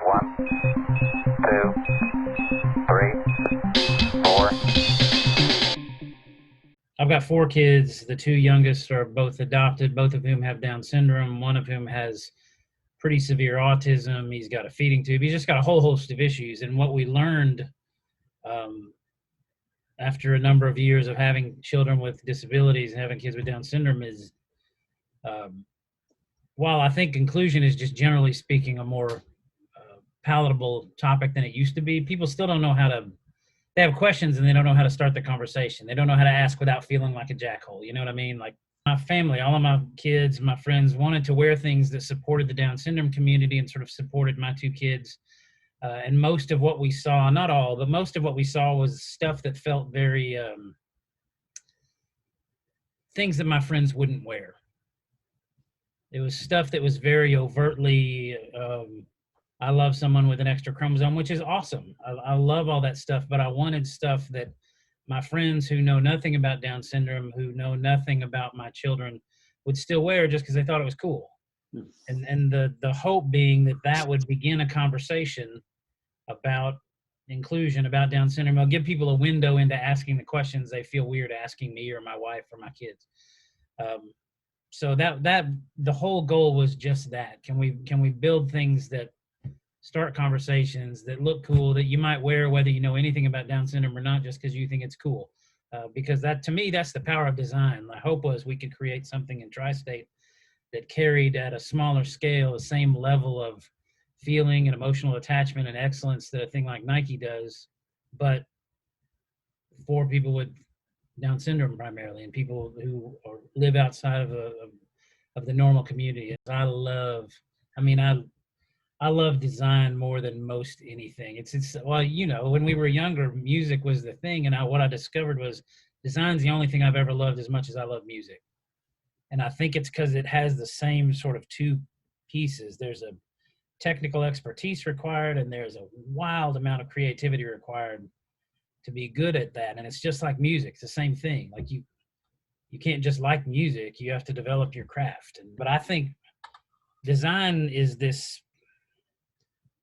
One, two, three, four. I've got 4 kids. The 2 youngest are both adopted, both of whom have Down syndrome, one of whom has pretty severe autism. He's got a feeding tube. He's just got a whole host of issues. And what we learned um, after a number of years of having children with disabilities and having kids with Down syndrome is, um, while I think inclusion is just generally speaking a more palatable topic than it used to be, people still don't know how to. They have questions and they don't know how to start the conversation. They don't know how to ask without feeling like a jackhole. You know what I mean? Like my family, all of my kids, my friends wanted to wear things that supported the Down syndrome community and sort of supported my 2 kids. And most of what we saw, not all, but most of what we saw was stuff that felt very things that my friends wouldn't wear. It was stuff that was very overtly, I love someone with an extra chromosome, which is awesome. I love all that stuff, but I wanted stuff that my friends who know nothing about Down syndrome, who know nothing about my children, would still wear just because they thought it was cool. And the hope being that that would begin a conversation about inclusion, about Down syndrome. I'll give people a window into asking the questions they feel weird asking me or my wife or my kids. So that the whole goal was just that. Can we build things that start conversations that look cool, that you might wear whether you know anything about Down syndrome or not, just because you think it's cool? Because that, to me, that's the power of design. My hope was we could create something in Triiestate that carried at a smaller scale the same level of feeling and emotional attachment and excellence that a thing like Nike does, but for people with Down syndrome primarily, and people who live outside of the normal community. I mean, I love design more than most anything. It's well, you know, when we were younger, music was the thing, and what I discovered was design's the only thing I've ever loved as much as I love music. And I think it's because it has the same sort of 2 pieces. There's a technical expertise required, and there's a wild amount of creativity required to be good at that. And it's just like music; it's the same thing. Like you can't just like music; you have to develop your craft. But I think design is this.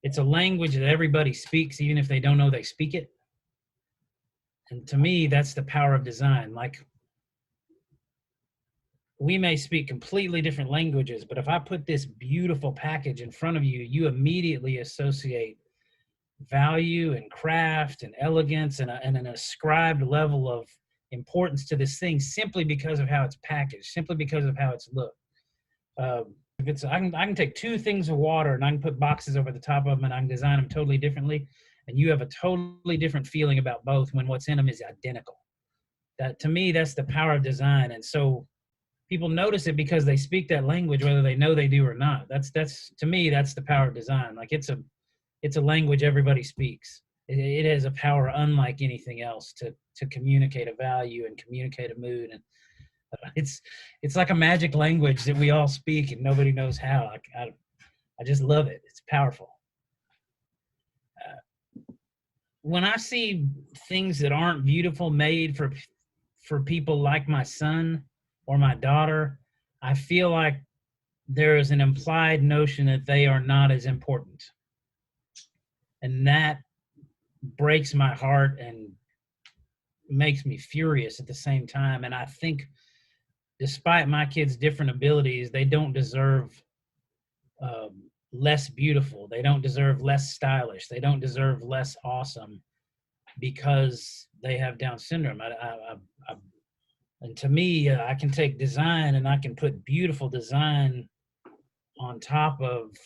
It's a language that everybody speaks, even if they don't know they speak it. And to me, that's the power of design. Like, we may speak completely different languages, but if I put this beautiful package in front of you, you immediately associate value and craft and elegance and an ascribed level of importance to this thing simply because of how it's packaged, simply because of how it's looked. If it's, I can take 2 things of water and I can put boxes over the top of them and I can design them totally differently, and you have a totally different feeling about both when what's in them is identical. That, to me, that's the power of design. And so people notice it because they speak that language, whether they know they do or not. That's to me, that's the power of design. Like it's a language everybody speaks. It has a power unlike anything else to communicate a value and communicate a mood. And it's like a magic language that we all speak and nobody knows how. I just love it. It's powerful. When I see things that aren't beautiful made for people like my son or my daughter, I feel like there is an implied notion that they are not as important. And that breaks my heart and makes me furious at the same time. And I think despite my kids' different abilities, they don't deserve less beautiful. They don't deserve less stylish. They don't deserve less awesome because they have Down syndrome. And to me, I can take design and I can put beautiful design on top of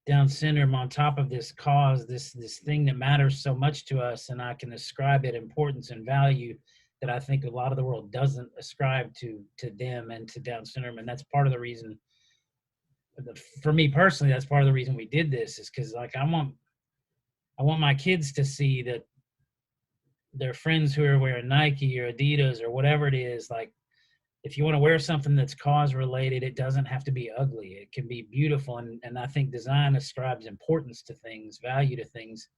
Down syndrome, on top of this cause, this thing that matters so much to us, and I can ascribe it importance and value that I think a lot of the world doesn't ascribe to them and to Down syndrome. And that's part of the reason, for me personally, that's part of the reason we did this, is because like I want my kids to see that their friends who are wearing Nike or Adidas or whatever it is, like if you want to wear something that's cause related, it doesn't have to be ugly. It can be beautiful. And I think design ascribes importance to things, value to things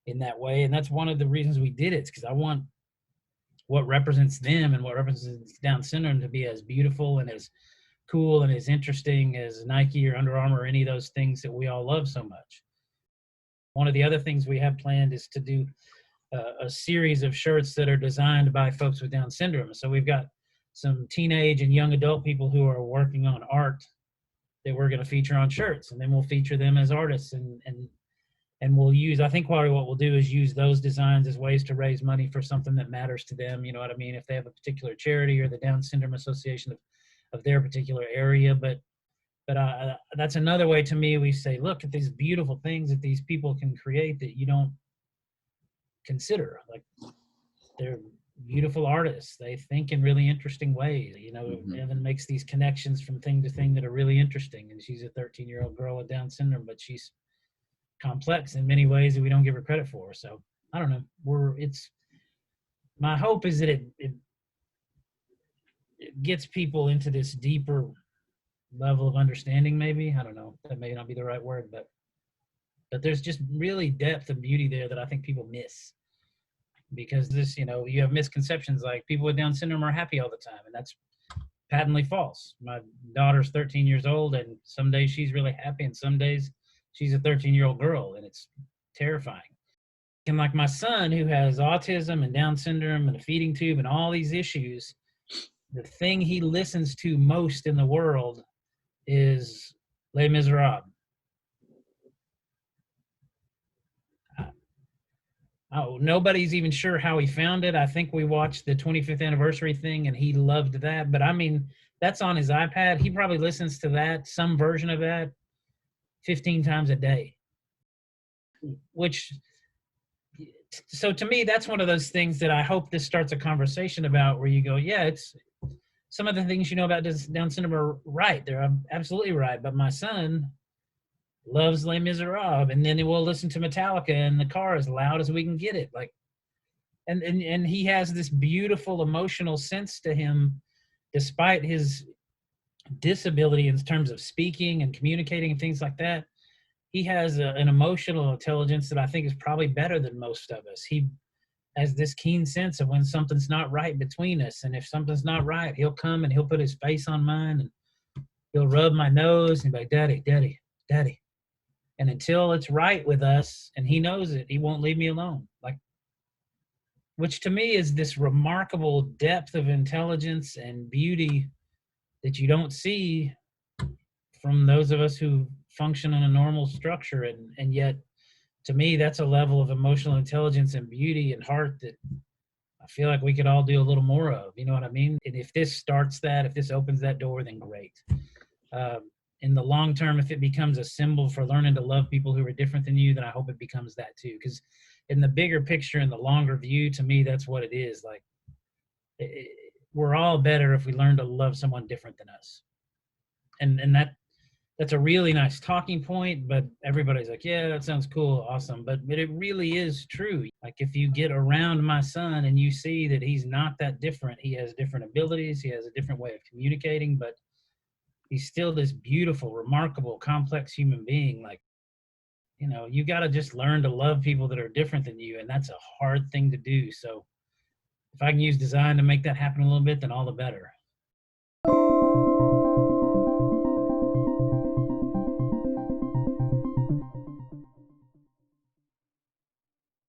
in that way. And that's one of the reasons we did it. It's because I want what represents them and what represents Down syndrome to be as beautiful and as cool and as interesting as Nike or Under Armour or any of those things that we all love so much. One of the other things we have planned is to do a series of shirts that are designed by folks with Down syndrome. So we've got some teenage and young adult people who are working on art that we're going to feature on shirts, and then we'll feature them as artists, and we'll use, I think probably what we'll do is use those designs as ways to raise money for something that matters to them. You know what I mean? If they have a particular charity or the Down Syndrome Association of their particular area. But that's another way to me. We say, look at these beautiful things that these people can create that you don't consider. Like, they're beautiful artists. They think in really interesting ways. You know, Evan makes these connections from thing to thing that are really interesting. And she's a 13-year-old girl with Down syndrome, but she's complex in many ways that we don't give her credit for. So I don't know. My hope is that it gets people into this deeper level of understanding. Maybe, I don't know, that may not be the right word, but there's just really depth and beauty there that I think people miss, because this, you know, you have misconceptions like people with Down syndrome are happy all the time, and that's patently false. My daughter's 13 years old, and some days she's really happy, and some days she's a 13-year-old girl, and it's terrifying. And like my son, who has autism and Down syndrome and a feeding tube and all these issues, the thing he listens to most in the world is Les Miserables. Oh, nobody's even sure how he found it. I think we watched the 25th anniversary thing and he loved that. But I mean, that's on his iPad. He probably listens to that, some version of that, 15 times a day. So to me, that's one of those things that I hope this starts a conversation about, where you go, yeah, it's some of the things you know about Down syndrome are right. They're absolutely right. But my son loves Les Miserables, and then we'll listen to Metallica in the car as loud as we can get it. Like, and he has this beautiful emotional sense to him, despite his disability in terms of speaking and communicating and things like that. He has an emotional intelligence that I think is probably better than most of us. He has this keen sense of when something's not right between us, and if something's not right, he'll come and he'll put his face on mine and he'll rub my nose and be like, "Daddy, Daddy, Daddy." And until it's right with us and he knows it, he won't leave me alone. Like, which to me is this remarkable depth of intelligence and beauty that you don't see from those of us who function in a normal structure. And yet, to me, that's a level of emotional intelligence and beauty and heart that I feel like we could all do a little more of. You know what I mean? And if this starts that, if this opens that door, then great. In the long term, if it becomes a symbol for learning to love people who are different than you, then I hope it becomes that too. Because in the bigger picture, in the longer view, to me, that's what it is. Like, we're all better if we learn to love someone different than us. And that's a really nice talking point, but everybody's like, yeah, that sounds cool, awesome. But it really is true. Like, if you get around my son and you see that he's not that different, he has different abilities, he has a different way of communicating, but he's still this beautiful, remarkable, complex human being. Like, you know, you got to just learn to love people that are different than you. And that's a hard thing to do. So if I can use design to make that happen a little bit, then all the better.